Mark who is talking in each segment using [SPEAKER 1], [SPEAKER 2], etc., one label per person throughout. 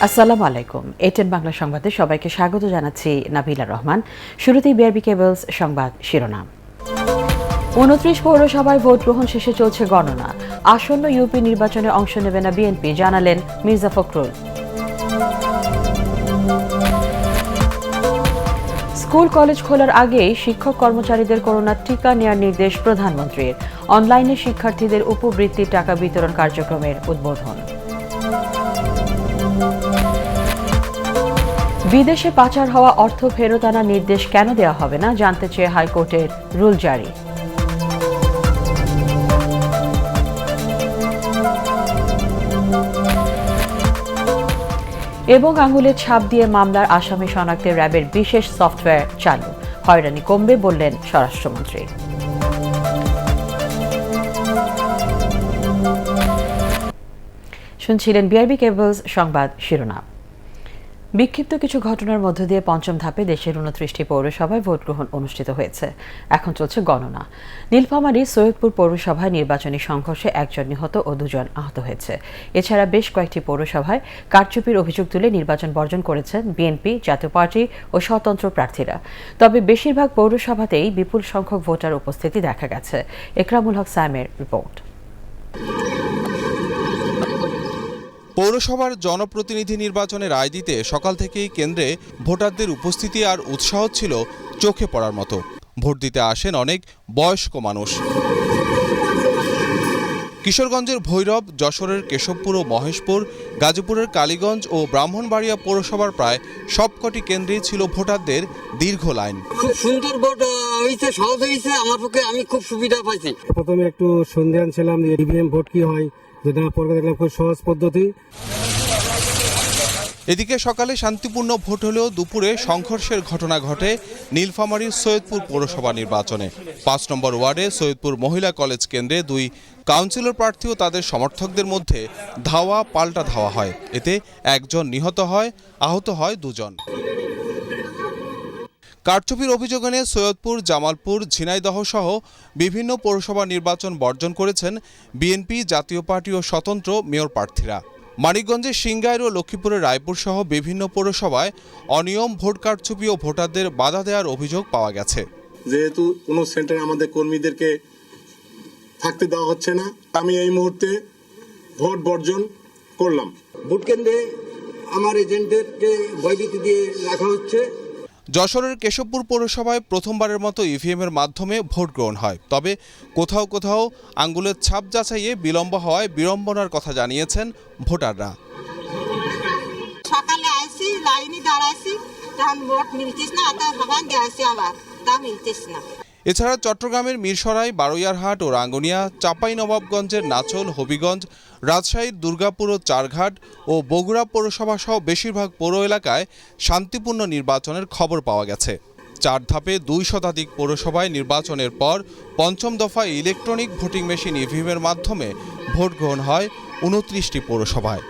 [SPEAKER 1] আসসালামু আলাইকুম। এটেন বাংলা সংবাদে সবাইকে স্বাগত জানাচ্ছি নাবিলা রহমান। শুরুতেই বিআরবি কেবলস সংবাদ শিরোনাম। ২৯ পৌরসভায় ভোট গ্রহণ শেষে চলছে গণনা। আসন্ন ইউপি নির্বাচনে অংশ নেবে না বিএনপি, জানালেন মির্জা ফখরুল। স্কুল কলেজ খোলার আগেই শিক্ষক কর্মচারীদের করোনার টিকা নেওয়ার নির্দেশ প্রধানমন্ত্রীর। অনলাইনে শিক্ষার্থীদের উপবৃত্তির টাকা বিতরণ কার্যক্রমের উদ্বোধন। বিদেশে পাচার হওয়া অর্থ ফেরত আনার নির্দেশ কেন দেওয়া হবে না, জানতে চেয়ে হাইকোর্টের রুল জারি। এবং আঙুলের ছাপ দিয়ে মামলার আসামি শনাক্তে র্যাবের বিশেষ সফটওয়্যার চালু। হয়রানি কমবে বললেন স্বরাষ্ট্রমন্ত্রী। শুনছিলেন বিআরবি কেবলস সংবাদ শিরোনাম। বিক্ষিপ্ত কিছু ঘটনার মধ্য দিয়ে পঞ্চম ধাপে দেশের ২৯টি পৌরসভায় ভোট গ্রহণ অনুষ্ঠিত হয়েছে। এখন চলছে গণনা। নীলফামারী সৈয়দপুর পৌরসভায় নির্বাচনী সংঘর্ষে একজন নিহত ও দুজন আহত হয়েছে। এছাড়া বেশ কয়েকটি পৌরসভায় কারচুপির অভিযোগ তুলে নির্বাচন বর্জন করেছেন বিএনপি, জাতীয় পার্টি ও স্বতন্ত্র প্রার্থীরা। তবে বেশিরভাগ পৌরসভাতেই বিপুল সংখ্যক ভোটার উপস্থিতি দেখা গেছে। একরামুল হক সায়েমের রিপোর্ট।
[SPEAKER 2] পৌরসভার জনপ্রতিনিধি নির্বাচনে রায় দিতে সকাল থেকেই কেন্দ্রে ভোটারদের উপস্থিতি আর উৎসাহ ছিল চোখে পড়ার মতো। ভোট দিতে আসেন অনেক বয়স্ক মানুষ। কিশোরগঞ্জের ভৈরব, যশোরের কেশবপুর ও মহেশপুর, গাজীপুরের কালীগঞ্জ ও ব্রাহ্মণবাড়িয়া পৌরসভার প্রায় সবকটি কেন্দ্রেই ছিল ভোটারদের দীর্ঘ লাইন।
[SPEAKER 3] খুব সুন্দর ভোট হয়েছে, সহজ হয়েছে আমার পক্ষে, আমি খুব সুবিধা পাইছি।
[SPEAKER 4] প্রথমে একটু সন্দেহান ছিলাম যে ইভিএম ভোট কি হয়, যেটা পরে দেখলাম খুব সহজ পদ্ধতি।
[SPEAKER 2] এদিকে সকালে শান্তিপূর্ণ ভোট হলেও দুপুরে সংঘর্ষের ঘটনা ঘটে নীলফামারীর সৈয়দপুর পৌরসভা নির্বাচনে। ৫ নম্বর ওয়ার্ডে সৈয়দপুর মহিলা কলেজ কেন্দ্রে দুই কাউন্সিলর প্রার্থী ও তাদের সমর্থকদের মধ্যে ধাওয়া পাল্টা ধাওয়া হয়। এতে একজন নিহত হয়, আহত হয় দুজন। কারচুপির অভিযোগ এনে সৈয়দপুর, জামালপুর, ঝিনাইদহ সহ বিভিন্ন পৌরসভা নির্বাচন বর্জন করেছেন বিএনপি, জাতীয় পার্টি ও স্বতন্ত্র মেয়র প্রার্থীরা। মানিকগঞ্জের সিংগাইর ও লক্ষ্মীপুরের রায়পুর সহ বিভিন্ন পৌরসভায় অনিয়ম, ভোট কারচুপি ও ভোটারদের বাধা দেওয়ার অভিযোগ পাওয়া গেছে।
[SPEAKER 5] যেহেতু কোনো সেন্টারে আমাদের কর্মীদেরকে থাকতে দেওয়া হচ্ছে না, আমি এই মুহূর্তে ভোট বর্জন করলাম।
[SPEAKER 3] ভোট কেন্দ্রে আমার এজেন্টদেরকে ভয়ভীতি দিয়ে রাখা হচ্ছে।
[SPEAKER 2] যশোরের কেশবপুর পৌরসভায় প্রথমবারের মতো ইভিএম এর মাধ্যমে ভোট গ্রহণ হয়। তবে কোথাও কোথাও আঙ্গুলের ছাপ যাচাইয়ে বিলম্ব হওয়ায় বিড়ম্বনার কথা জানিয়েছেন ভোটাররা।
[SPEAKER 6] সকালে আইসি, লাইনে দাঁড়াইছি, তখন ভোট মিলতিস না, তো ভগবান গেছে আবার, তা মিলতিস না।
[SPEAKER 2] এছাড়া চট্টগ্রামের মিরসরাই, বারৈয়ারহাট ও রাঙ্গুনিয়া, চাঁপাইনবাবগঞ্জের নাচল, হবিগঞ্জ, রাজশাহীর দুর্গাপুর ও চারঘাট ও বগুড়া পৌরসভা সহ বেশিরভাগ পৌর এলাকায় শান্তিপূর্ণ নির্বাচনের খবর পাওয়া গেছে। ৪ ধাপে ২ শতাধিক পৌরসভায় নির্বাচনের পর পঞ্চম দফায় ইলেকট্রনিক ভোটিং মেশিন ইভিএমের মাধ্যমে ভোট গ্রহণ হয় ২৯টি পৌরসভায়।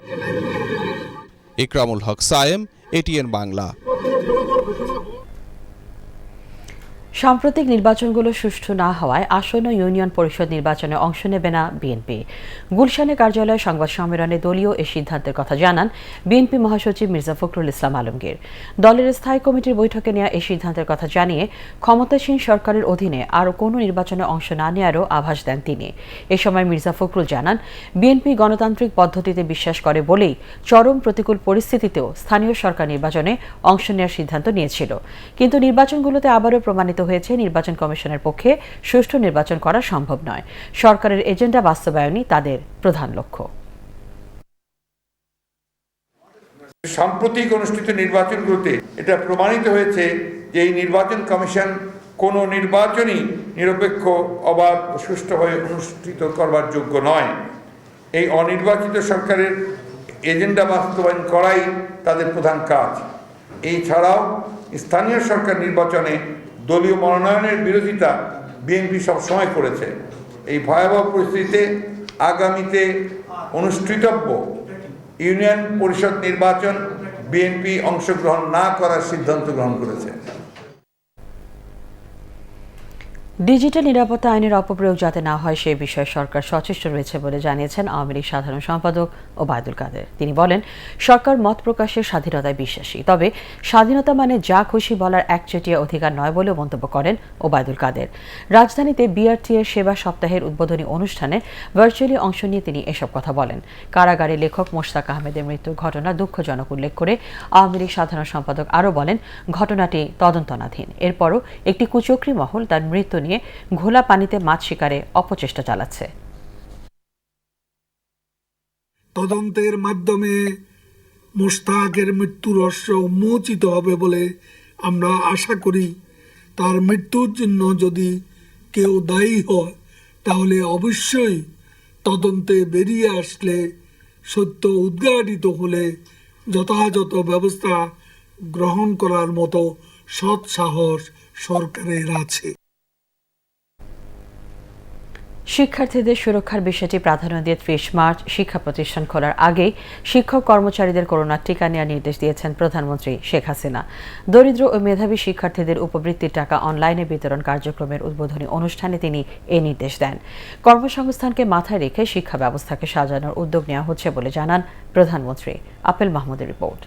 [SPEAKER 2] একরামুল হক সায়েম, এটিএন বাংলা।
[SPEAKER 1] সাম্প্রতিক নির্বাচনগুলো সুষ্ঠু না হওয়ায় আসন্ন ইউনিয়ন পরিষদ নির্বাচনে অংশ নেবে না বিএনপি। গুলশানে কার্যালয়ে সংবাদ সম্মেলনে দলীয় এই সিদ্ধান্তের কথা জানান বিএনপি মহাসচিব মির্জা ফখরুল ইসলাম আলমগীর। দলের স্থায়ী কমিটির বৈঠকে নেওয়া এই সিদ্ধান্তের কথা জানিয়ে ক্ষমতাসীন সরকারের অধীনে আরও কোনো নির্বাচনে অংশ না নেওয়ারও আভাস দেন তিনি। এ সময় মির্জা ফখরুল জানান, বিএনপি গণতান্ত্রিক পদ্ধতিতে বিশ্বাস করে বলেই চরম প্রতিকূল পরিস্থিতিতেও স্থানীয় সরকার নির্বাচনে অংশ নেওয়ার সিদ্ধান্ত নিয়েছিল। কিন্তু নির্বাচনগুলোতে আবারও প্রমাণিত হয়েছে নির্বাচন কমিশনের পক্ষে সুষ্ঠু নির্বাচন করা সম্ভব নয়। সরকারের এজেন্ডা বাস্তবায়নই তাদের প্রধান লক্ষ্য।
[SPEAKER 7] সাম্প্রতিক অনুষ্ঠিত নির্বাচনগুলোতে এটা প্রমাণিত হয়েছে যে এই নির্বাচন কমিশন কোনো নির্বাচনই নিরপেক্ষ, অবাধ ও সুষ্ঠুভাবে অনুষ্ঠিত করবার যোগ্য নয়। এই অনির্বাচিত সরকারের এজেন্ডা বাস্তবায়ন করাই তাদের প্রধান কাজ। এছাড়াও স্থানীয় সরকার নির্বাচনে দলীয় মনোনয়নের বিরোধিতা বিএনপি সবসময় করেছে। এই ভয়াবহ পরিস্থিতিতে আগামীতে অনুষ্ঠিতব্য ইউনিয়ন পরিষদ নির্বাচন বিএনপি অংশগ্রহণ না করার সিদ্ধান্ত গ্রহণ করেছে।
[SPEAKER 1] ডিজিটাল নিরাপত্তা আইনের অপপ্রয়োগ যাতে না হয় সে বিষয়ে সরকার সচেষ্ট রয়েছে বলে জানিয়েছেন আওয়ামী লীগ সাধারণ সম্পাদক ওবায়দুল কাদের। তিনি বলেন, সরকার মত প্রকাশের স্বাধীনতায় বিশ্বাসী, তবে স্বাধীনতা মানে যা খুশি বলার একচেটিয়া অধিকার নয় বলেও মন্তব্য করেন ওবায়দুল কাদের। রাজধানীতে বিআরটি এর সেবা সপ্তাহের উদ্বোধনী অনুষ্ঠানে ভার্চুয়ালি অংশ নিয়ে তিনি এসব কথা বলেন। কারাগারে লেখক মোশতাক আহমেদের মৃত্যুর ঘটনা দুঃখজনক উল্লেখ করে আওয়ামী লীগ সাধারণ সম্পাদক আরও বলেন, ঘটনাটি তদন্তনাধীন। এরপরও একটি কুচক্রী মহল তার মৃত্যু নিয়ে ঘোলা পানিতে মাছ শিকারে অপচেষ্টা চালাচ্ছে।
[SPEAKER 8] তদন্তের মাধ্যমে মোশতাকের মৃত্যুর রহস্য উন্মোচিত হবে বলে আমরা আশা করি। তার মৃত্যুর জন্য যদি কেউ দায়ী হয় তাহলে অবশ্যই তদন্তে বেরিয়ে আসলে, সত্য উদ্ঘাটিত হলে যথাযথ ব্যবস্থা গ্রহণ করার মতো সৎ সাহস সরকারের আছে।
[SPEAKER 1] শিক্ষার্থীদের সুরক্ষার বিষয়টি প্রাধান্য দিয়ে ৩০ মার্চ শিক্ষা প্রতিষ্ঠান খোলার আগেই শিক্ষক কর্মচারীদের করোনার টিকা নেওয়ার নির্দেশ দিয়েছেন প্রধানমন্ত্রী শেখ হাসিনা। দরিদ্র ও মেধাবী শিক্ষার্থীদের উপবৃত্তির টাকা অনলাইনে বিতরণ কার্যক্রমের উদ্বোধনী অনুষ্ঠানে তিনি এই নির্দেশ দেন। কর্মসংস্থানকে মাথায় রেখে শিক্ষা ব্যবস্থাকে সাজানোর উদ্যোগ নেওয়া হচ্ছে বলে জানান প্রধানমন্ত্রী। আপেল মাহমুদের রিপোর্ট।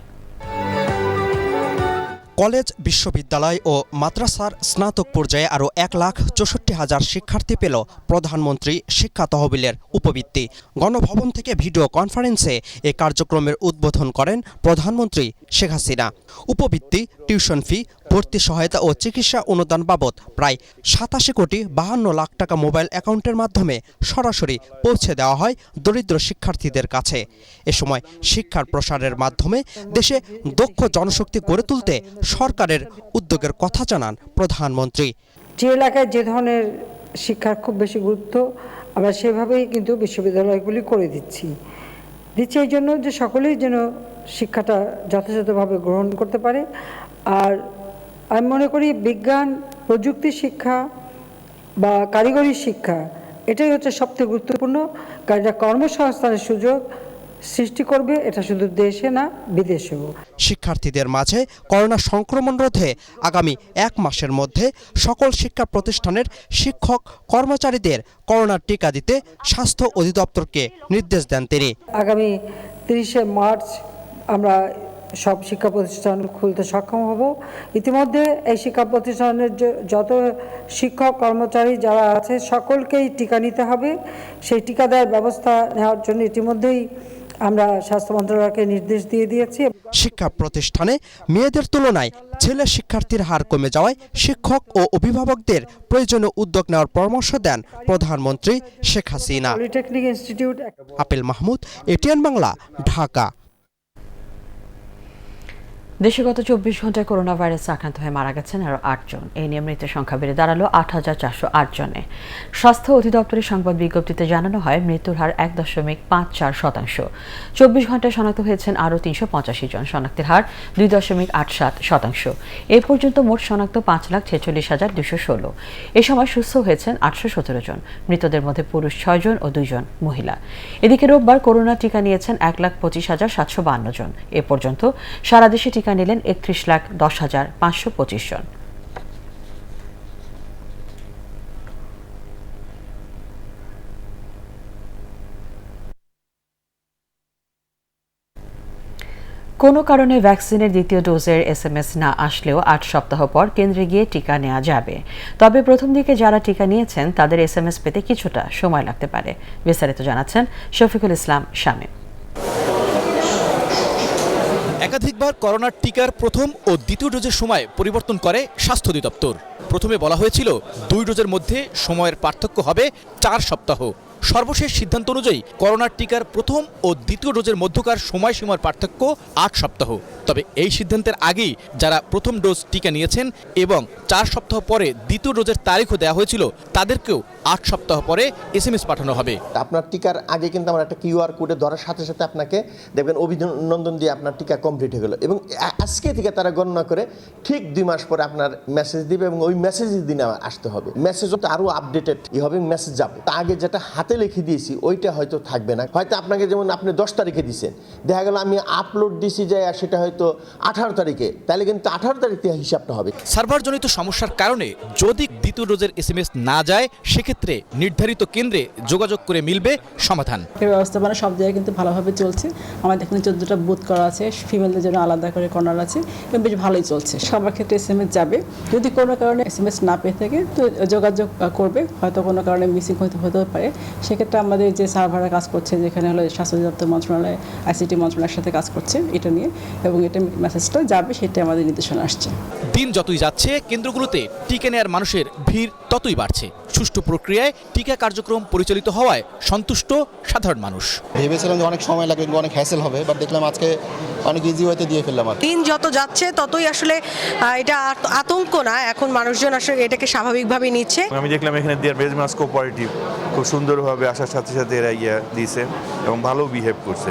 [SPEAKER 9] কলেজ, বিশ্ববিদ্যালয় ও মাদ্রাসার স্নাতক পর্যায়ে আরও 1,64,000 শিক্ষার্থী পেল প্রধানমন্ত্রী শিক্ষা তহবিলের উপবৃত্তি। গণভবন থেকে ভিডিও কনফারেন্সে এ কার্যক্রমের উদ্বোধন করেন প্রধানমন্ত্রী শেখ হাসিনা। উপবৃত্তি, টিউশন ফি, ভর্তি সহায়তা ও চিকিৎসা অনুদান বাবদ প্রায় 87,52,00,000 টাকা মোবাইল অ্যাকাউন্টের মাধ্যমে সরাসরি পৌঁছে দেওয়া হয় দরিদ্র শিক্ষার্থীদের কাছে। এ সময় শিক্ষার প্রসারের মাধ্যমে দেশে দক্ষ জনশক্তি গড়ে তুলতে সরকারের উদ্যোগের কথা জানান প্রধানমন্ত্রী।
[SPEAKER 10] যে এলাকায় যে ধরনের শিক্ষার খুব বেশি গুরুত্ব, আমরা সেভাবেই কিন্তু বিশ্ববিদ্যালয়গুলি করে দিচ্ছি এই জন্য যে সকলেই যেন শিক্ষাটা যথাযথভাবে গ্রহণ করতে পারে। আর আমি মনে করি বিজ্ঞান প্রযুক্তি শিক্ষা বা কারিগরি শিক্ষা এটাই হচ্ছে সবথেকে গুরুত্বপূর্ণ, কারণ এটা কর্মসংস্থানের সুযোগ সৃষ্টি করবে, এটা শুধু দেশে না বিদেশেও।
[SPEAKER 9] শিক্ষার্থীদের মাঝে করোনা সংক্রমণ রোধে আগামী 1 মাসের মধ্যে সকল শিক্ষা প্রতিষ্ঠানের শিক্ষক কর্মচারীদের করোনার টিকা দিতে স্বাস্থ্য অধিদপ্তরকে নির্দেশ দেন তিনি।
[SPEAKER 10] আগামী 30শে মার্চ আমরা সব শিক্ষা প্রতিষ্ঠান খুলতে সক্ষম হব। ইতিমধ্যে এই শিক্ষা প্রতিষ্ঠানের যত শিক্ষক কর্মচারী যারা আছে সকলকেই টিকা নিতে হবে। সেই টিকা দেওয়ার ব্যবস্থা নেওয়ার জন্য ইতিমধ্যেই আমরা স্বাস্থ্য মন্ত্রণালয়কে নির্দেশ দিয়ে দিয়েছি।
[SPEAKER 9] শিক্ষা প্রতিষ্ঠানে মেয়েদের তুলনায় ছেলে শিক্ষার্থীর হার কমে যাওয়ায় শিক্ষক ও অভিভাবকদের প্রয়োজনীয় উদ্যোগ নেওয়ার পরামর্শ দেন প্রধানমন্ত্রী Sheikh Hasina.
[SPEAKER 10] Polytechnic institute.
[SPEAKER 9] Apple Mahmud, ATN Bangla, Dhaka.
[SPEAKER 1] দেশে গত 24 ঘন্টায় করোনা ভাইরাসে আক্রান্ত হয়ে মারা গেছেন আরও 8 জন। এই নিয়ে মৃতের সংখ্যা বেড়ে দাঁড়ালো 8,408 জনে। স্বাস্থ্য অধিদপ্তরের সংবাদ বিজ্ঞপ্তিতে জানানো হয়, মৃত্যুর হার 1.54%। 24 ঘন্টায় শনাক্ত হয়েছেন আরও 385 জন। শনাক্তের হার 2.87%। এ পর্যন্ত মোট শনাক্ত 5,46,216। এ সময় সুস্থ হয়েছেন 817 জন। মৃতদের মধ্যে পুরুষ 6 জন ও 2 জন মহিলা। এদিকে রোববার করোনা টিকা নিয়েছেন 1,25,752 জন। এ পর্যন্ত সারা দেশে টিকা নিলেন 31,10,525 জন। কোনো কারণে ভ্যাকসিনের দ্বিতীয় ডোজের SMS না আসলেও 8 সপ্তাহ পর কেন্দ্রে গিয়ে টিকা নেওয়া যাবে। তবে প্রথম দিকে যারা টিকা নিয়েছেন তাদের SMS পেতে কিছুটা সময় লাগতে পারে। বিস্তারিত জানাচ্ছেন শফিকুল ইসলাম শামীম।
[SPEAKER 11] একাধিকবার করোনার টিকার প্রথম ও দ্বিতীয় ডোজের সময় পরিবর্তন করে স্বাস্থ্য অধিদপ্তর। প্রথমে বলা হয়েছিল 2 ডোজের মধ্যে সময়ের পার্থক্য হবে 4 সপ্তাহ। সর্বশেষ সিদ্ধান্ত অনুযায়ী করোনার টিকার প্রথম ও দ্বিতীয় ডোজের মধ্যকার সময়সীমার পার্থক্য 8 সপ্তাহ। তবে এই সিদ্ধান্তের আগেই যারা প্রথম ডোজ টিকা নিয়েছেন এবং 4 সপ্তাহ পরে দ্বিতীয় ডোজের তারিখও দেওয়া হয়েছিল তাদেরকেও 8 সপ্তাহ পরে SMS পাঠানো হবে।
[SPEAKER 12] আপনার টিকার আগে কিন্তু আমরা একটা QR কোডে ধরার সাথে সাথে আপনাকে দেখবেন অভিনন্দন দিয়ে আপনার টিকা কমপ্লিট হয়ে গেল, এবং আজকে থেকে তারা গণনা করে ঠিক 2 মাস পরে আপনার মেসেজ দিবে এবং ওই মেসেজের দিনে আসতে হবে। মেসেজও তো আরও আপডেটেড হবে, মেসেজ যাবে। তা আগে যেটা হাতে হাতে লিখে দিয়েছি ওইটা হয়তো থাকবে না, হয়তো আপনাকে যেমন আপনি 10 তারিখে দিয়েছেন, দেখা গেল আমি আপলোড দিছি যে সেটা হয়তো 18 তারিখে, তাহলে কিন্তু 18 তারিখ থেকে হিসাবটা হবে।
[SPEAKER 11] সার্ভারজনিত সমস্যার কারণে যদি দ্বিতীয় ডোজের SMS না যায়, সেক্ষেত্রে নির্ধারিত কেন্দ্রে যোগাযোগ করে মিলবে সমাধান।
[SPEAKER 13] ব্যবস্থাপনা সব জায়গায় কিন্তু ভালোভাবে চলছে। আমাদের এখানে 14টা বুথ করা আছে, ফিমেলদের জন্য আলাদা করে কর্নার আছে, এবং বেশ ভালোই চলছে। সবার ক্ষেত্রে SMS যাবে। যদি কোনো কারণে SMS না পেয়ে থাকে তো যোগাযোগ করবে, হয়তো কোনো কারণে মিসিং হতে পারে। সেক্ষেত্রে আমাদের যে সার্ভাররা কাজ করছে, যেখানে হলো স্বাস্থ্য অধিদপ্তর মন্ত্রণালয়, ICT মন্ত্রণালয়ের সাথে কাজ করছে এটা নিয়ে, এবং এটা মেসেজটা যাবে, সেটা আমাদের নির্দেশনা আসছে।
[SPEAKER 11] দিন যতই যাচ্ছে কেন্দ্রগুলোতে টিকা নেয়ার মানুষের ভিড় ততই বাড়ছে। সুষ্ঠু প্রক্রিয়ায় টিকা কার্যক্রম পরিচালিত হওয়ায় সন্তুষ্ট সাধারণ মানুষ।
[SPEAKER 14] ভেবেছিলাম যে অনেক সময় লাগবে, অনেক হ্যাসেল হবে, বাট দেখলাম আজকে অনেক ইজি ওয়েতে দিয়ে ফেললাম।
[SPEAKER 15] দিন যত যাচ্ছে ততই আসলে এটা আতঙ্ক না, এখন মানুষজন আসলে এটাকে স্বাভাবিকভাবে নিচ্ছে।
[SPEAKER 16] আমি দেখলাম এখানে দেয়ার ভেরি মাচ কোঅপারেটিভ, খুব সুন্দরভাবে আসার সাথে সাথে এরা দিয়েছে এবং ভালো বিহেভ করছে।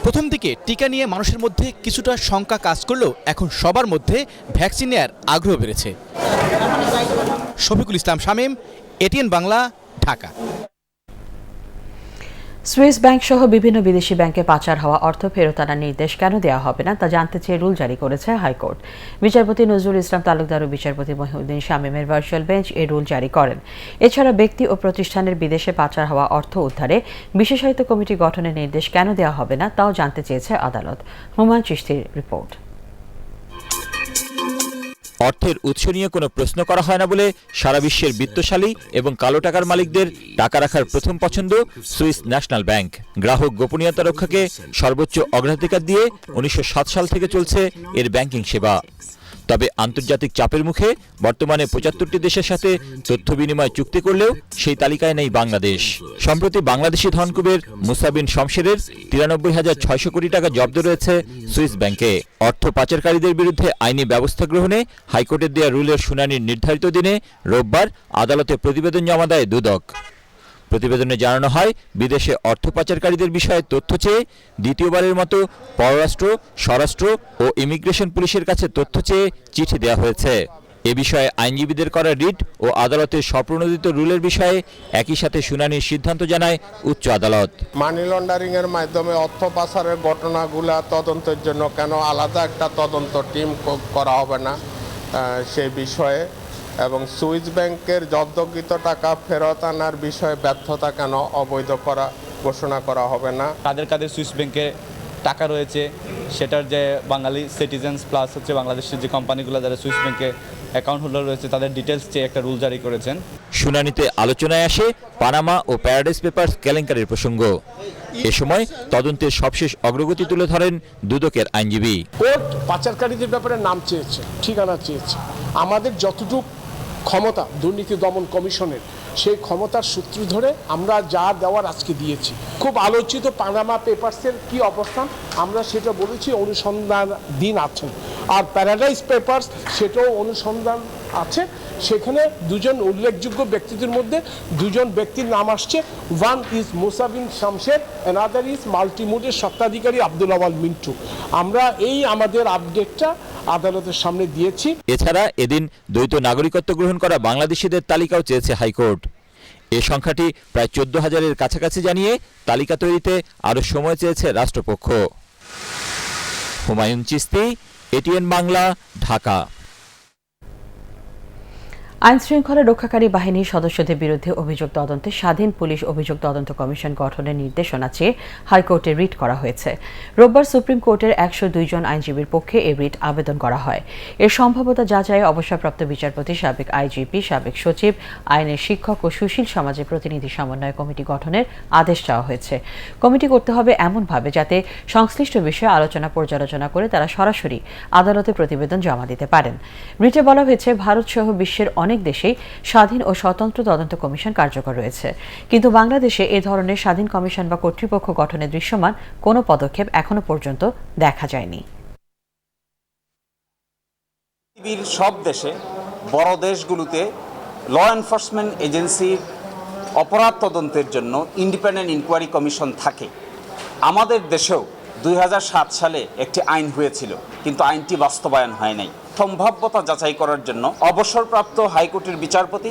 [SPEAKER 11] প্রথম দিকে টিকা নিয়ে মানুষের মধ্যে কিছুটা শঙ্কা কাজ করলেও এখন সবার মধ্যে ভ্যাকসিন নেয়ার আগ্রহ বেড়েছে। Shafiqul Islam Shamim, ATN Bangla, Dhaka.
[SPEAKER 1] Swiss bank সহ বিভিন্ন বিদেশি ব্যাংকে পাচার হওয়া অর্থ ফেরত আনার নির্দেশ কেন দেওয়া হবে না তা জানতে চেয়ে রুল জারি করেছে হাইকোর্ট। বিচারপতি নজরুল ইসলাম তালুকদার ও বিচারপতি মহিউদ্দিন শামীমের ভার্চুয়াল বেঞ্চ এই রুল জারি করেন। এছাড়া ব্যক্তি ও প্রতিষ্ঠানের বিদেশে পাচার হওয়া অর্থ উদ্ধারে বিশেষায়িত কমিটি গঠনের নির্দেশ কেন দেওয়া হবে না তাও জানতে চেয়েছে আদালত। হুমায়ুন চিশতির রিপোর্ট।
[SPEAKER 17] অর্থের উৎস নিয়ে কোনো প্রশ্ন করা হয় না বলে সারা বিশ্বের বিত্তশালী এবং কালো টাকার মালিকদের টাকা রাখার প্রথম পছন্দ সুইস ন্যাশনাল ব্যাংক। গ্রাহক গোপনীয়তা রক্ষাকে সর্বোচ্চ অগ্রাধিকার দিয়ে 1907 সাল থেকে চলছে এর ব্যাংকিং সেবা। তবে আন্তর্জাতিক চাপের মুখে বর্তমানে 75টি দেশের সাথে তথ্য বিনিময় চুক্তি করলেও সেই তালিকায় নেই বাংলাদেশ। সম্প্রতি বাংলাদেশি ধনকুবের মুসা বিন শমশেরের 93,600 কোটি টাকা জব্দ রয়েছে সুইস ব্যাংকে। অর্থ পাচারকারীদের বিরুদ্ধে আইনি ব্যবস্থা গ্রহণে হাইকোর্টের দেয়া রুলের শুনানির নির্ধারিত দিনে রোববার আদালতে প্রতিবেদন জমা দেয় দুদক। প্রতিবেদনে জানানো হয়, বিদেশে অর্থ পাচারকারীদের বিষয়ে তথ্য চেয়ে দ্বিতীয়বারের মতো পররাষ্ট্র, স্বরাষ্ট্র ও ইমিগ্রেশন পুলিশের কাছে তথ্য চেয়ে চিঠি দেওয়া হয়েছে। এ বিষয়ে আইনজীবীদের করা রিট ও আদালতের স্বপ্রণোদিত রুলের বিষয়ে একই সাথে শুনানির সিদ্ধান্ত জানায় উচ্চ আদালত।
[SPEAKER 5] মানি লন্ডারিং এর মাধ্যমে অর্থ পাচারের ঘটনাগুলা তদন্তের জন্য কেন আলাদা একটা তদন্ত টিম করা হবে না সেই বিষয়ে, এবং সুইস ব্যাংকের জব্দকৃত টাকা ফেরত আনার বিষয়ে ব্যর্থতা কেন অবৈধ ঘোষণা করা হবে না।
[SPEAKER 18] কাদের সুইস ব্যাংকে টাকা রয়েছে সেটার যে বাঙালি সিটিজেন্স প্লাস হচ্ছে বাংলাদেশের যে কোম্পানিগুলো যারা সুইস ব্যাংকে অ্যাকাউন্ট হোল্ডার রয়েছে তাদের ডিটেলস চেয়ে একটা রুল জারি করেছেন।
[SPEAKER 17] শুনানিতে আলোচনায় আসে পানামা ও প্যারাডাইস পেপারস কেলেঙ্কারির প্রসঙ্গ। এ সময় তদন্তের সবশেষ অগ্রগতি তুলে ধরেন দুদকের আইনজীবী।
[SPEAKER 19] কোর্ট পাচারকারীদের ব্যাপারে নাম চেয়েছে, ঠিকানা চেয়েছে। আমাদের যতটুকু ক্ষমতা দুর্নীতি দমন কমিশনের, সেই ক্ষমতার সূত্র ধরে আমরা যা দেওয়ার আজকে দিয়েছি। খুব আলোচিত পানামা পেপারসের কি অবস্থান আমরা সেটা বলেছি, অনুসন্ধান দিন আছেন। আর প্যারাডাইস পেপারস সেটাও অনুসন্ধান আছে। সেখানে দুজন উল্লেখযোগ্য ব্যক্তিদের মধ্যে দুজন ব্যক্তির নাম আসছে। One is Musa bin Shamsher, another is মাল্টিমোডের স্বত্বাধিকারী আব্দুল আওয়াল মিন্টু। আমরা এই আমাদের আপডেটটা আদালতের সামনে দিয়েছি।
[SPEAKER 17] এছাড়া এদিন দ্বৈত নাগরিকত্ব গ্রহণ করা বাংলাদেশিদের তালিকাও চেয়েছে হাইকোর্ট। এ সংখ্যাটি প্রায় 14,000-এর কাছাকাছি জানিয়ে তালিকা তৈরিতে আরও সময় চেয়েছে রাষ্ট্রপক্ষ। হুমায়ুন চিশতি, ATN বাংলা, ঢাকা।
[SPEAKER 1] আইনশৃঙ্খলা রক্ষাকারী বাহিনীর সদস্যদের বিরুদ্ধে অভিযোগ তদন্তে স্বাধীন পুলিশ অভিযোগ তদন্ত কমিশন গঠনের নির্দেশনা চেয়ে হাইকোর্টে রিট করা হয়েছে। রোববার সুপ্রিম কোর্টের 102 জন আইনজীবীর পক্ষে এই রিট আবেদন করা হয়। এর সম্ভাব্যতা যাচাইয়ে অবসরপ্রাপ্ত বিচারপতি, সাবেক IGP, সাবেক সচিব, আইনের শিক্ষক ও সুশীল সমাজের প্রতিনিধি সমন্বয় কমিটি গঠনের আদেশ চাওয়া হয়েছে। কমিটি করতে হবে এমনভাবে যাতে সংশ্লিষ্ট বিষয়ে আলোচনা পর্যালোচনা করে তারা সরাসরি আদালতে প্রতিবেদন জমা দিতে পারেন। রিটে বলা হয়েছে, ভারত সহ বিশ্বের অনেক দেশেই স্বাধীন ও স্বতন্ত্র তদন্ত কমিশন কার্যকর রয়েছে, কিন্তু বাংলাদেশে এ ধরনের স্বাধীন কমিশন বা কর্তৃপক্ষ গঠনে দৃশ্যমান কোনো পদক্ষেপ এখনো পর্যন্ত দেখা যায়নি।
[SPEAKER 20] পৃথিবীর সব দেশে, বড় দেশগুলোতে ল এনফোর্সমেন্ট এজেন্সির অপরাধ তদন্তের জন্য ইন্ডিপেন্ডেন্ট ইনকোয়ারি কমিশন থাকে। আমাদের দেশেও 2007 সালে একটি আইন হয়েছিল, কিন্তু আইনটি বাস্তবায়ন হয় নাই। সম্ভাব্যতা যাচাই করার জন্য অবসরপ্রাপ্ত হাইকোর্টের বিচারপতি,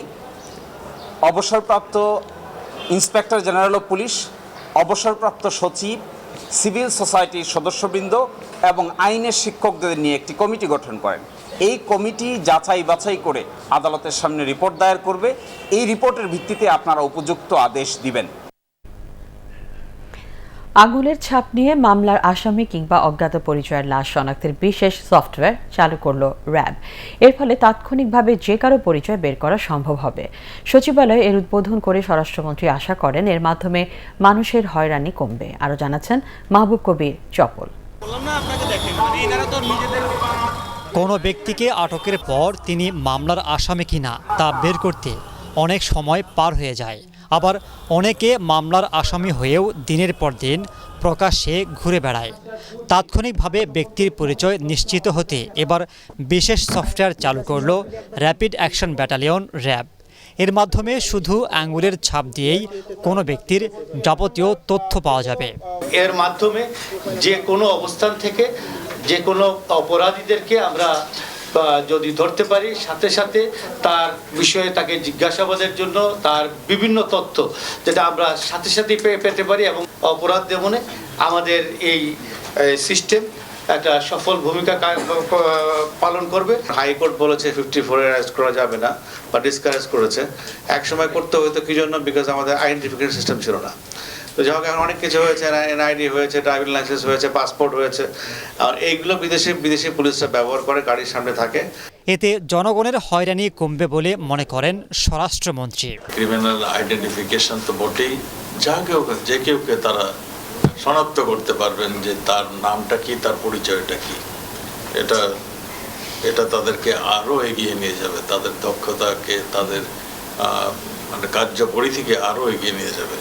[SPEAKER 20] অবসরপ্রাপ্ত ইন্সপেক্টর জেনারেল অফ পুলিশ, অবসরপ্রাপ্ত সচিব, সিভিল সোসাইটির সদস্যবৃন্দ এবং আইনের শিক্ষকদের নিয়ে একটি কমিটি গঠন করেন। এই কমিটি যাচাই বাছাই করে আদালতের সামনে রিপোর্ট দায়ের করবে। এই রিপোর্টের ভিত্তিতে আপনারা উপযুক্ত আদেশ দিবেন।
[SPEAKER 1] আঙুলের ছাপ নিয়ে মামলার আসামি কিংবা অজ্ঞাত পরিচয়ের লাশ শনাক্তের বিশেষ সফটওয়্যার চালু করল র্যাব। এর ফলে তাৎক্ষণিকভাবে যে কারো পরিচয় বের করা সম্ভব হবে। সচিবালয়ে এর উদ্বোধন করে স্বরাষ্ট্রমন্ত্রী আশা করেন এর মাধ্যমে মানুষের হয়রানি কমবে। আরও জানাচ্ছেন মাহবুব কবির চপল।
[SPEAKER 21] কোনো ব্যক্তিকে আটকের পর তিনি মামলার আসামি কিনা তা বের করতে অনেক সময় পার হয়ে যায়। আবার অনেকে মামলার আসামি হয়েও দিনের পর দিন প্রকাশ্যে ঘুরে বেড়ায়। তাৎক্ষণিকভাবে ব্যক্তির পরিচয় নিশ্চিত হতে এবার বিশেষ সফটওয়্যার চালু করল র্যাপিড অ্যাকশন ব্যাটালিয়ন র্যাব। এর মাধ্যমে শুধু আঙুলের ছাপ দিয়েই কোনো ব্যক্তির যাবতীয় তথ্য পাওয়া যাবে।
[SPEAKER 22] এর মাধ্যমে যে কোনো অবস্থান থেকে যে কোনো অপরাধীদেরকে আমরা যদি ধরতে পারি, সাথে সাথে তার বিষয়ে তাকে জিজ্ঞাসাবাদের জন্য তার বিভিন্ন তথ্য যেটা আমরা সাথে সাথে পেতে পারি এবং অপরাধ দমনে আমাদের এই সিস্টেম একটা সফল ভূমিকা পালন করবে। হাইকোর্ট বলেছে 54 অ্যারেস্ট করা যাবে না বা ডিসকারেজ করেছে। এক সময় করতে হতো কি জন্য? বিকজ আমাদের আইডেন্টিফিকেশন সিস্টেম ছিল না। তো যাই হোক, এখন অনেক কিছু হয়েছে, এনআইডি হয়েছে, ড্রাইভিং লাইসেন্স হয়েছে, পাসপোর্ট হয়েছে। আর এইগুলো বিদেশি পুলিশরা ব্যবহার করে, গাড়ির সামনে থাকে।
[SPEAKER 21] এতে জনগণের হয়রানি কমবে বলে মনে করেন স্বরাষ্ট্রমন্ত্রী।
[SPEAKER 23] ক্রিমিনাল আইডেন্টিফিকেশন তো বটেই, যে কেউকে তারা শনাক্ত করতে পারবেন যে তার নামটা কি, তার পরিচয়টা কি। এটা তাদেরকে আরও এগিয়ে নিয়ে যাবে, তাদের দক্ষতাকে, তাদের মানে কার্যপরিধিকে আরও এগিয়ে নিয়ে যাবে।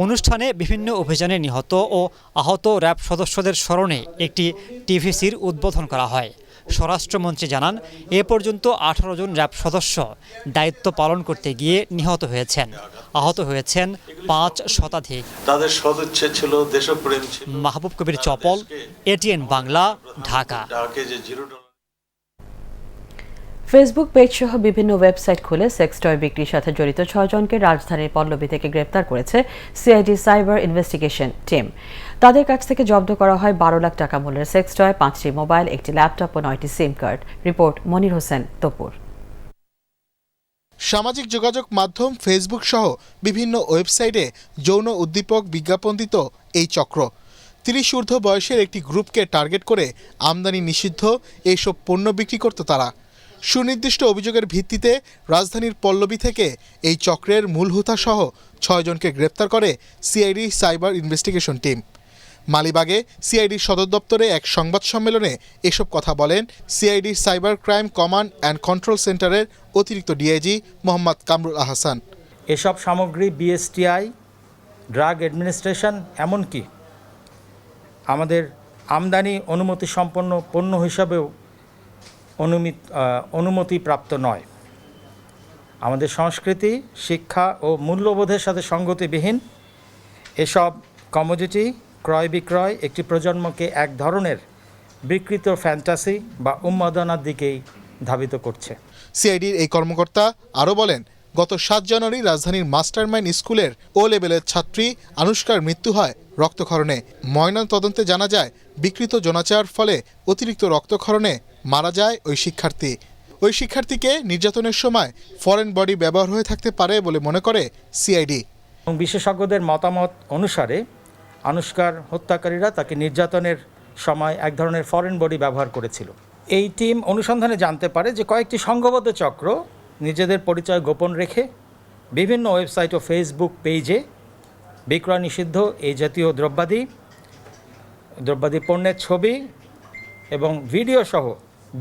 [SPEAKER 21] অনুষ্ঠানে বিভিন্ন অভিযানে নিহত ও আহত র্যাব সদস্যদের স্মরণে একটি টিভিসির উদ্বোধন করা হয়। স্বরাষ্ট্রমন্ত্রী জানান, এ পর্যন্ত 18 জন র্যাব সদস্য দায়িত্ব পালন করতে গিয়ে নিহত হয়েছেন। আহত হয়েছেন 5 শতাধিক।
[SPEAKER 23] তাদের সদিচ্ছা ছিল, দেশপ্রেম ছিল।
[SPEAKER 21] Mahbub Kabir Chapal, ATN Bangla, Dhaka.
[SPEAKER 1] Facebook page সহ বিভিন্ন ওয়েবসাইট খুলে সেক্স টয় বিক্রির সাথে জড়িত 6 জনকে রাজধানীর পল্লবী থেকে গ্রেপ্তার করেছে সিআইডি সাইবার ইনভেস্টিগেশন টিম। তাদের কাছ থেকে জব্দ করা হয় 12 লাখ টাকা মূল্যের সেক্স টয়, 5টি মোবাইল, একটি ল্যাপটপ ও 9টি সিম কার্ড। রিপোর্ট মনির হোসেন তপুর।
[SPEAKER 24] সামাজিক যোগাযোগ মাধ্যম ফেসবুক সহ বিভিন্ন ওয়েবসাইটে যৌন উদ্দীপক বিজ্ঞাপন দিত এই চক্র। 30 ঊর্ধ্ব বয়সের একটি গ্রুপকে টার্গেট করে আমদানি নিষিদ্ধ এইসব পণ্য বিক্রি করত তারা। সুনির্দিষ্ট অভিযোগের ভিত্তিতে রাজধানীর পল্লবী থেকে এই চক্রের মূল হোতা সহ 6 জনকে গ্রেপ্তার করে সিআইডি সাইবার ইনভেস্টিগেশন টিম। মালিবাগে সিআইডির সদর দপ্তরে এক সংবাদ সম্মেলনে এসব কথা বলেন সিআইডির cyber crime command and control সেন্টারের অতিরিক্ত ডিআইজি মোহাম্মদ কামরুল আহসান।
[SPEAKER 25] এসব সামগ্রী বিএসটিআই, ড্রাগ অ্যাডমিনিস্ট্রেশন, এমনকি আমাদের আমদানি অনুমতি সম্পন্ন পণ্য হিসাবেও অনুমতিপ্রাপ্ত নয়। আমাদের সংস্কৃতি, শিক্ষা ও মূল্যবোধের সাথে সঙ্গতিবিহীন এসব কমোডিটি ক্রয় বিক্রয় একটি প্রজন্মকে এক ধরনের বিকৃত ফ্যান্টাসি বা উন্মাদনার দিকেই ধাবিত করছে।
[SPEAKER 24] সিআইডির এই কর্মকর্তা আরও বলেন, গত 7 জানুয়ারি রাজধানীর মাস্টারমাইন্ড স্কুলের ও লেভেলের ছাত্রী আনুষ্কার মৃত্যু হয় রক্তক্ষরণে। ময়নাতদন্তে জানা যায়, বিকৃত যৌনাচার ফলে অতিরিক্ত রক্তক্ষরণে মারা যায় ওই শিক্ষার্থী। ওই শিক্ষার্থীকে নির্যাতনের সময় ফরেন বডি ব্যবহার হয়ে থাকতে পারে বলে মনে করে সিআইডি।
[SPEAKER 25] বিশেষজ্ঞদের মতামত অনুসারে আনুষ্কার হত্যাকারীরা তাকে নির্যাতনের সময় এক ধরনের ফরেন বডি ব্যবহার করেছিল। এই টিম অনুসন্ধানে জানতে পারে যে কয়েকটি সংঘবদ্ধ চক্র নিজেদের পরিচয় গোপন রেখে বিভিন্ন ওয়েবসাইট ও ফেসবুক পেজে বিক্রয় নিষিদ্ধ এই জাতীয় দ্রব্যাদি পণ্যের ছবি এবং ভিডিও সহ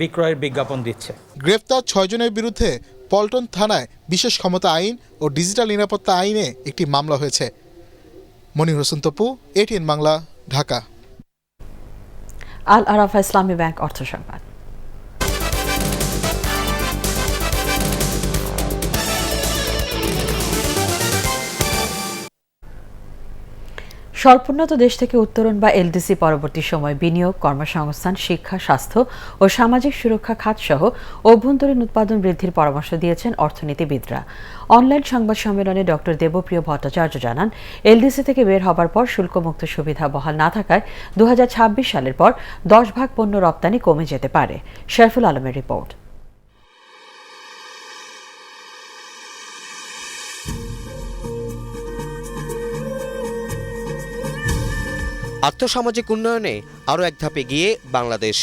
[SPEAKER 25] বিক্রয়ের বিজ্ঞাপন দিচ্ছে।
[SPEAKER 24] গ্রেফতার 6 জনের বিরুদ্ধে পল্টন থানায় বিশেষ ক্ষমতা আইন ও ডিজিটাল নিরাপত্তা আইনে একটি মামলা হয়েছে। মনির হোসেন তপু, এটিএন বাংলা, ঢাকা।
[SPEAKER 1] আল আরাফা ইসলামী ব্যাংক অর্থ সংবাদ। স্বল্পোন্নত দেশ থেকে উত্তরণ বা এলডিসি পরবর্তী সময় বিনিয়োগ, কর্মসংস্থান, শিক্ষা, স্বাস্থ্য ও সামাজিক সুরক্ষা খাতসহ অভ্যন্তরীণ উৎপাদন বৃদ্ধির পরামর্শ দিয়েছেন অর্থনীতিবিদরা। অনলাইন সংবাদ সম্মেলনে ডক্টর দেবপ্রিয় ভট্টাচার্য জানান, এলডিসি থেকে বের হবার পর শুল্কমুক্ত সুবিধা বহাল না থাকায় 2026 সালের পর 10% পণ্য রপ্তানি কমে যেতে পারে। শরফুল আলমের রিপোর্ট।
[SPEAKER 9] আর্থসামাজিক উন্নয়নে আরও এক ধাপে গিয়ে বাংলাদেশ।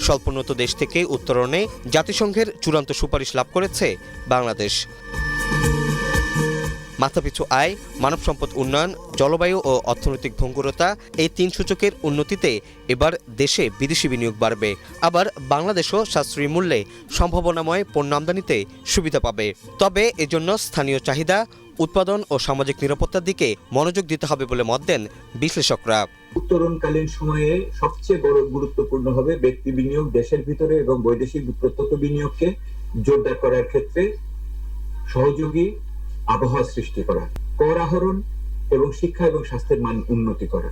[SPEAKER 9] স্বল্পোন্নত দেশ থেকে উত্তরণে জাতিসংঘের চূড়ান্ত সুপারিশ লাভ করেছে বাংলাদেশ। মাথাপিছু আয়, মানব সম্পদ উন্নয়ন, জলবায়ু ও অর্থনৈতিক ভঙ্গুরতা, এই 3 সূচকের উন্নতিতে এবার দেশে বিদেশি বিনিয়োগ বাড়বে। আবার বাংলাদেশও সাশ্রয়ী মূল্যে সম্ভাবনাময় পণ্য আমদানিতে সুবিধা পাবে। তবে এজন্য স্থানীয় চাহিদা, উৎপাদন ও সামাজিক নিরাপত্তার দিকে মনোযোগ দিতে হবে বলে মত দেন বিশ্লেষকরা।
[SPEAKER 2] উত্তরণকালীন সময়ে সবচেয়ে বড় গুরুত্বপূর্ণ হবে ব্যক্তি বিনিয়োগ, দেশের ভিতরে এবং বৈদেশিক প্রত্যক্ষ বিনিয়োগকে জোরদার করার ক্ষেত্রে সহযোগী আবহাওয়া সৃষ্টি করা, কর আহরণ এবং শিক্ষা এবং স্বাস্থ্যের মান উন্নতি করা,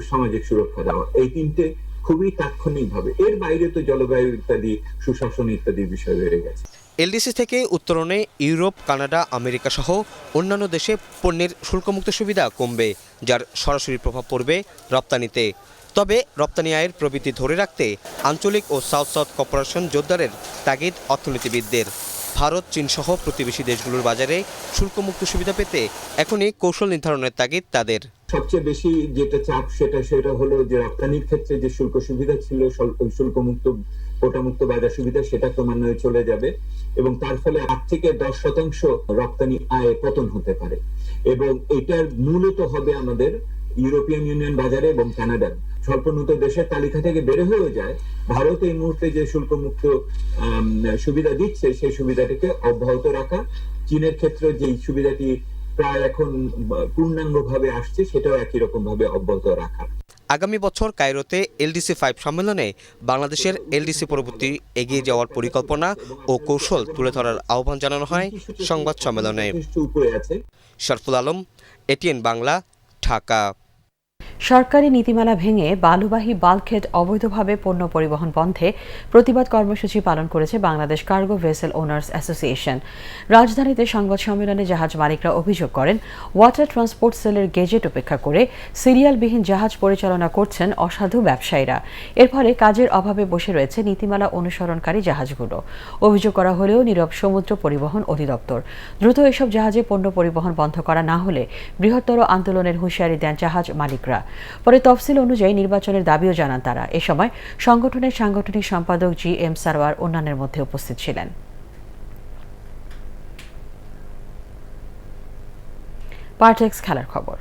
[SPEAKER 2] সামাজিক সুরক্ষা দেওয়া, এই 3টে খুবই তাৎক্ষণিকভাবে। এর বাইরে তো জলবায়ু ইত্যাদি, সুশাসন ইত্যাদি বিষয় বেড়ে গেছে।
[SPEAKER 9] এলডিসি থেকে উত্তরণে ইউরোপ, কানাডা, আমেরিকা সহ অন্যান্য দেশে পণ্যের শুল্কমুক্ত সুবিধা কমবে, যার সরাসরি প্রভাব পড়বে রপ্তানিতে। তবে রপ্তানি আয়ের প্রবৃদ্ধি ধরে রাখতে আঞ্চলিক ও সাউথ সাউথ কর্পোরেশন জোরদারের তাগিদ অর্থনীতিবিদদের। ভারত, চীন সহ প্রতিবেশী দেশগুলোর বাজারে শুল্কমুক্ত সুবিধা পেতে এখনই কৌশল নির্ধারণের তাগিদ তাদের।
[SPEAKER 2] সবচেয়ে বেশি যেটা চাপ সেটা হলো যে রপ্তানির ক্ষেত্রে যে শুল্ক সুবিধা ছিল, শুল্কমুক্ত কোটামুক্ত বাজার সুবিধা, সেটা ক্রমান্বয়ে চলে যাবে এবং তার ফলে 8 থেকে 10% রপ্তানি আয়ে পতন হতে পারে। এবং এটার মূলত হবে আমাদের ইউরোপিয়ান ইউনিয়ন বাজারে এবং কানাডার। স্বল্পোন্নত দেশের তালিকা থেকে বের হয়ে যায় ভারত এই মুহূর্তে যে শুল্কমুক্ত সুবিধা দিচ্ছে, সেই সুবিধাটিকে অব্যাহত রাখা। চীনের ক্ষেত্রে যে সুবিধাটি প্রায় এখন পূর্ণাঙ্গভাবে আসছে, সেটাও একই রকম ভাবে অব্যাহত রাখা।
[SPEAKER 9] আগামী বছর কায়রোতে এলডিসি 5 সম্মেলনে বাংলাদেশের এলডিসি পরবর্তী এগিয়ে যাওয়ার পরিকল্পনা ও কৌশল তুলে ধরার আহ্বান জানানো হয় সংবাদ সম্মেলনে। শরফুল আলম, এটিএন বাংলা, ঢাকা।
[SPEAKER 1] সরকারি নীতিমালা ভেঙে বালুবাহী বাল্কহেড অবৈধভাবে পণ্য পরিবহন বন্ধে প্রতিবাদ কর্মসূচি পালন করেছে Bangladesh cargo vessel owners association. রাজধানীতে সংবাদ সম্মেলনে জাহাজ মালিকরা অভিযোগ করেন, ওয়াটার ট্রান্সপোর্ট সেলের গেজেট উপেক্ষা করে সিরিয়ালবিহীন জাহাজ পরিচালনা করছেন অসাধু ব্যবসায়ীরা। এর ফলে কাজের অভাবে বসে রয়েছে নীতিমালা অনুসরণকারী জাহাজগুলো। অভিযোগ করা হলেও নীরব সমুদ্র পরিবহন অধিদপ্তর। দ্রুত এসব জাহাজে পণ্য পরিবহন বন্ধ করা না হলে বৃহত্তর আন্দোলনের হুঁশিয়ারি দেন জাহাজ মালিকরা। পরে তফসিল অনুযায়ী নির্বাচনের দাবিও জানান তারা। এ সময় সংগঠনের সাংগঠনিক সম্পাদক GM সারওয়ার অন্যান্যের মধ্যে উপস্থিত ছিলেন। পার্টেক্স খেলার খবর।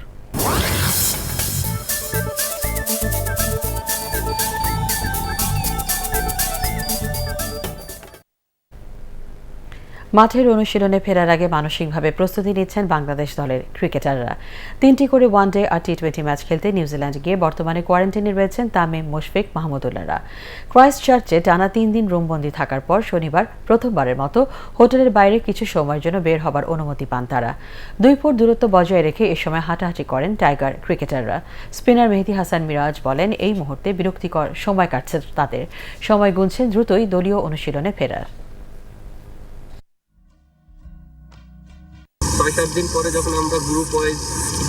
[SPEAKER 1] মাঠের অনুশীলনে ফেরার আগে মানসিকভাবে প্রস্তুতি নিচ্ছেন বাংলাদেশ দলের ক্রিকেটাররা। 3টি করে ওয়ানডে আর টি20 ম্যাচ খেলতে নিউজিল্যান্ড গিয়ে বর্তমানে কোয়ারেন্টাইনে রয়েছেন তামিম, মুশফিক, মাহমুদুল্লাহরা। ক্রাইস্টচার্চে টানা 3 দিন রুমবন্দি থাকার পর শনিবার প্রথমবারের মতো হোটেলের বাইরে কিছু সময়ের জন্য বের হবার অনুমতি পান তারা। 2 ফুট দূরত্ব বজায় রেখে এ সময় হাঁটাহাঁটি করেন টাইগার ক্রিকেটাররা। স্পিনার মেহেদী হাসান মিরাজ বলেন, এই মুহূর্তে বিরক্তিকর সময় কাটছে তাদের। সময় গুনছেন দ্রুতই দলীয় অনুশীলনে ফেরার।
[SPEAKER 3] 6-7 দিন পরে যখন আমরা গ্রুপ ওয়াইজ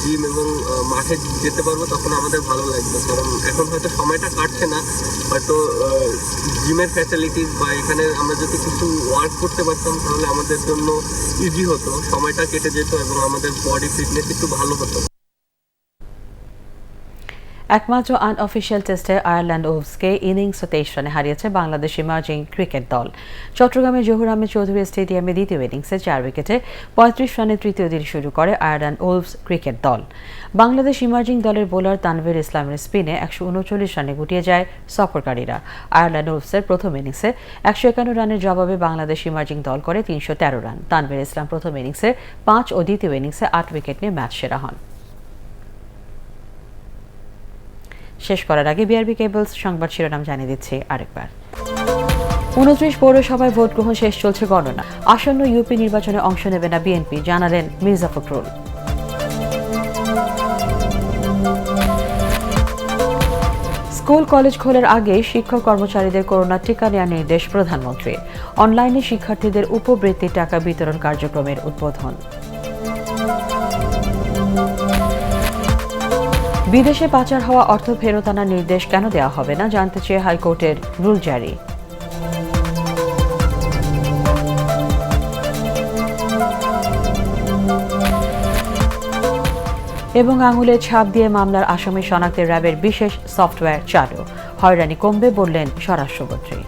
[SPEAKER 3] জিম এবং মাঠে যেতে পারবো, তখন আমাদের ভালো লাগবে। কারণ এখন হয়তো সময়টা কাটছে না, হয়তো জিমের ফ্যাসিলিটিস বা এখানে আমরা যদি কিছু ওয়ার্ক করতে পারতাম তাহলে আমাদের জন্য ইজি হতো, সময়টা কেটে যেত এবং আমাদের বডি ফিটনেস একটু ভালো হতো।
[SPEAKER 1] একমাত্র আনঅফিশিয়াল টেস্টে আয়ারল্যান্ড ওলভসকে ইনিংসে 23 রানে হারিয়েছে বাংলাদেশ ইমার্জিং ক্রিকেট দল। চট্টগ্রামের জহুর আহমেদ চৌধুরী স্টেডিয়ামে দ্বিতীয় ইনিংসে 4 উইকেটে 35 রানে তৃতীয় দিন শুরু করে আয়ারল্যান্ড ওলভস ক্রিকেট দল। বাংলাদেশ ইমার্জিং দলের বোলার তানভীর ইসলামের স্পিনে 139 রানে গুটিয়ে যায় সফরকারীরা। আয়ারল্যান্ড ওলভসের প্রথম ইনিংসে 151 রানের জবাবে বাংলাদেশ ইমার্জিং দল করে 313 রান। তানভীর ইসলাম প্রথম ইনিংসে 5 ও দ্বিতীয় ইনিংসে 8 উইকেট নিয়ে ম্যাচ সেরা হন। শেষ করার আগে বিআরবি কেবলস সংবাদ শিরোনাম জানিয়ে দিচ্ছি আরেকবার। 29 পৌরসভায় ভোট গ্রহণ শেষ, চলছে গণনা। আসন্ন ইউপি নির্বাচনে অংশ নেবে না বিএনপি, জানালেন মির্জা ফখরুল। স্কুল কলেজ খোলার আগে শিক্ষক কর্মচারীদের করোনা টিকা নেওয়ার নির্দেশ প্রধানমন্ত্রী। অনলাইনে শিক্ষার্থীদের উপবৃত্তি টাকা বিতরণ কার্যক্রমের উদ্বোধন। বিদেশে পাচার হওয়া অর্থ ফেরত আনার নির্দেশ কেন দেওয়া হবে না জানতে চেয়ে হাইকোর্টের রুল জারি। এবং আঙুলে ছাপ দিয়ে মামলার আসামি শনাক্তে র্যাবের বিশেষ সফটওয়্যার চালু। হয়রানি কমবে বললেন স্বরাষ্ট্রমন্ত্রী।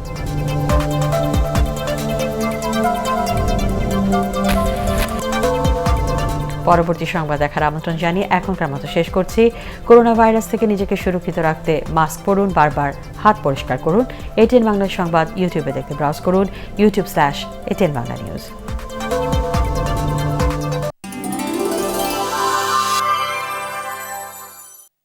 [SPEAKER 1] পরবর্তী সংবাদ দেখার আমন্ত্রণ জানিয়ে এখনকার মতো শেষ করছি। করোনা ভাইরাস থেকে নিজেকে সুরক্ষিত রাখতে মাস্ক পরুন, বারবার হাত পরিষ্কার করুন। এটিএন বাংলা সংবাদ ইউটিউবে দেখতে ব্রাউজ করুন youtube/ATN Bangla News।